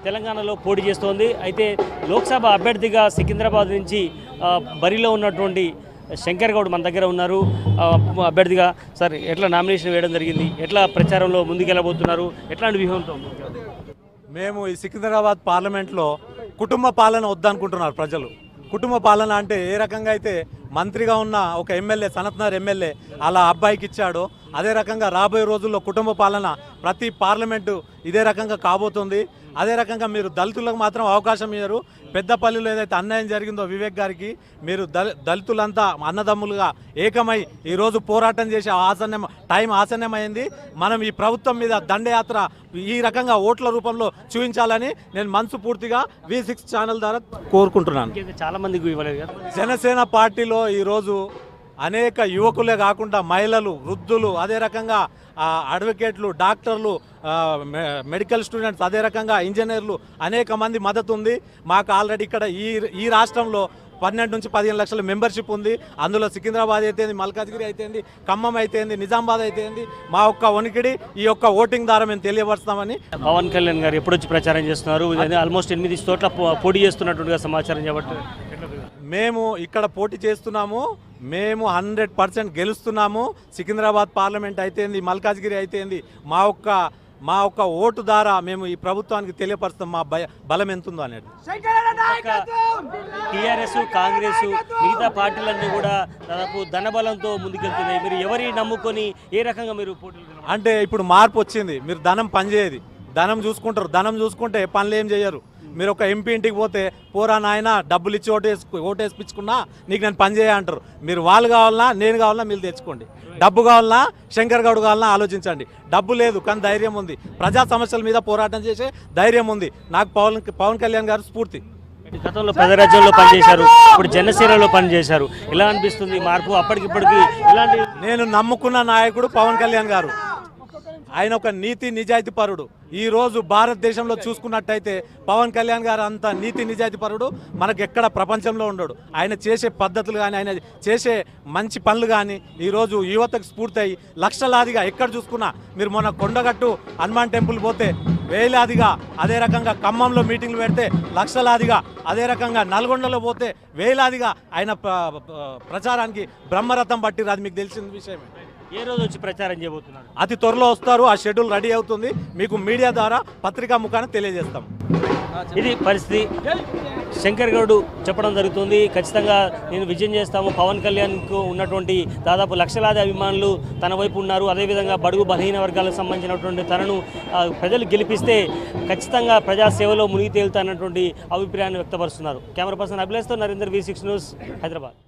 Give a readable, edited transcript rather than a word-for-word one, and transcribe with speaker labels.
Speaker 1: తెలంగాణలో పోటీ చేస్తోంది. అయితే లోక్సభ అభ్యర్థిగా సికింద్రాబాద్ నుంచి బరిలో ఉన్నటువంటి శంకర్ గౌడ్ మన దగ్గర ఉన్నారు. అభ్యర్థిగా సార్ ఎట్లా నామినేషన్ వేయడం జరిగింది, ఎట్లా ప్రచారంలో ముందుకెళ్ళబోతున్నారు, ఎట్లాంటి వ్యూహంతో?
Speaker 2: మేము ఈ సికింద్రాబాద్ పార్లమెంట్లో కుటుంబ పాలన వద్దనుకుంటున్నారు ప్రజలు. కుటుంబ పాలన అంటే ఏ రకంగా అయితే మంత్రిగా ఉన్న ఒక ఎమ్మెల్యే సనత్నగర్ ఎమ్మెల్యే అలా అబ్బాయికి ఇచ్చాడో అదే రకంగా రాబోయే రోజుల్లో కుటుంబ పాలన ప్రతి పార్లమెంటు ఇదే రకంగా కాబోతుంది. అదే రకంగా మీరు దళితులకు మాత్రం అవకాశం ఇయ్యరు. పెద్దపల్లిలో ఏదైతే అన్యాయం జరిగిందో వివేక్ గారికి మీరు దళితులంతా అన్నదమ్ములుగా ఏకమై ఈరోజు పోరాటం చేసే టైం ఆసన్నమైంది. మనం ఈ ప్రభుత్వం మీద దండయాత్ర ఈ రకంగా ఓట్ల రూపంలో చూపించాలని నేను మనసు పూర్తిగా V6 ఛానల్ ద్వారా కోరుకుంటున్నాను.
Speaker 1: చాలా మందికి ఇవ్వలేదు కదా.
Speaker 2: జనసేన పార్టీలో ఈరోజు అనేక యువకులే కాకుండా మహిళలు, వృద్ధులు, అదే రకంగా అడ్వకేట్లు, డాక్టర్లు, మెడికల్ స్టూడెంట్స్, అదే రకంగా ఇంజనీర్లు అనేక మంది మద్దతు ఉంది. మాకు ఆల్రెడీ ఇక్కడ ఈ రాష్ట్రంలో 12 నుంచి 15 లక్షల మెంబర్షిప్ ఉంది. అందులో సికింద్రాబాద్ అయితేంది, మల్కాజ్గిరి అయితేంది, ఖమ్మం అయితేంది, నిజామాబాద్ అయితేంది, మా ఒక్క ఉనికిడి ఈ యొక్క ఓటింగ్ ద్వారా మేము తెలియపరుస్తామని.
Speaker 1: పవన్ కళ్యాణ్ గారు ఎప్పుడు వచ్చి ప్రచారం చేస్తున్నారు? ఆల్మోస్ట్ 8 చోట్ల పోటీ చేస్తున్నట్టుగా సమాచారం కాబట్టి
Speaker 2: మేము ఇక్కడ పోటీ చేస్తున్నాము. మేము 100% గెలుస్తున్నాము. సికింద్రాబాద్ పార్లమెంట్ అయితేంది, మల్కాజ్గిరి అయితేంది, మా ఒక్క ఓటు ద్వారా మేము ఈ ప్రభుత్వానికి తెలియపరుస్తాం మా బలం ఎంతుందో అనేది.
Speaker 1: టీఆర్ఎస్, కాంగ్రెస్, మిగతా పార్టీలన్నీ కూడా దాదాపు ధనబలంతో ముందుకెళ్తున్నాయి. మీరు ఎవరి నమ్ముకొని ఏ రకంగా మీరు పోటీలు?
Speaker 2: అంటే ఇప్పుడు మార్పు వచ్చింది. మీరు ధనం పనిచేయదు, ధనం చూసుకుంటారు. ధనం చూసుకుంటే పనులు ఏం చేయరు. మీరు ఒక ఎంపీ ఇంటికి పోతే పోరా నాయన డబ్బులు ఇచ్చి ఓటేసిపించుకున్నా నీకు నేను పని చేయ అంటారు. మీరు వాళ్ళు కావాలన్నా నేను కావాలన్నా మీరు తెచ్చుకోండి. డబ్బు కావాలన్నా శంకర్ గౌడ్ కావాలన్నా ఆలోచించండి. డబ్బు లేదు కానీ ధైర్యం ఉంది. ప్రజా సమస్యల మీద పోరాటం చేసే ధైర్యం ఉంది. నాకు పవన్ కళ్యాణ్ గారు స్ఫూర్తి.
Speaker 1: గతంలో ప్రజారాజ్యంలో పనిచేశారు, ఇప్పుడు జనసేనలో పనిచేశారు. ఎలా అనిపిస్తుంది మార్పు అప్పటికిప్పటికి? ఇలాంటి
Speaker 2: నేను నమ్ముకున్న నాయకుడు పవన్ కళ్యాణ్ గారు. ఆయన ఒక నీతి నిజాయితీ పరుడు. ఈరోజు భారతదేశంలో చూసుకున్నట్టయితే పవన్ కళ్యాణ్ గారు అంత నీతి నిజాయితీ పరుడు మనకు ఎక్కడ ప్రపంచంలో ఉండడు. ఆయన చేసే పద్ధతులు కానీ, ఆయన చేసే మంచి పనులు కానీ ఈరోజు యువతకు స్ఫూర్తి అయ్యి లక్షలాదిగా ఎక్కడ చూసుకున్నా, మీరు మొన్న కొండగట్టు హనుమాన్ టెంపుల్ పోతే వేలాదిగా, అదే రకంగా ఖమ్మంలో మీటింగ్లు పెడితే లక్షలాదిగా, అదే రకంగా నల్గొండలో పోతే వేలాదిగా ఆయన ప్రచారానికి బ్రహ్మరథం పట్టిరు. అది మీకు తెలిసిన విషయమే.
Speaker 1: ఏ రోజు వచ్చి ప్రచారం చేయబోతున్నారు?
Speaker 2: అతి త్వరలో వస్తారు. ఆ షెడ్యూల్ రెడీ అవుతుంది. మీకు మీడియా ద్వారా పత్రికా ముఖాన తెలియజేస్తాం.
Speaker 1: ఇది పరిస్థితి. శంకర్ గౌడ్ చెప్పడం జరుగుతుంది, ఖచ్చితంగా నేను విజయం చేస్తాము. పవన్ కళ్యాణ్కు ఉన్నటువంటి దాదాపు లక్షలాది అభిమానులు తన వైపు ఉన్నారు. అదేవిధంగా బడుగు బలహీన వర్గాలకు సంబంధించినటువంటి తనను ప్రజలు గెలిపిస్తే ఖచ్చితంగా ప్రజాసేవలో మునిగి తేలుతానటువంటి అభిప్రాయాన్ని వ్యక్తపరుస్తున్నారు. కెమెరా పర్సన్ అభిలాష్తో నరేందర్, V6 న్యూస్, హైదరాబాద్.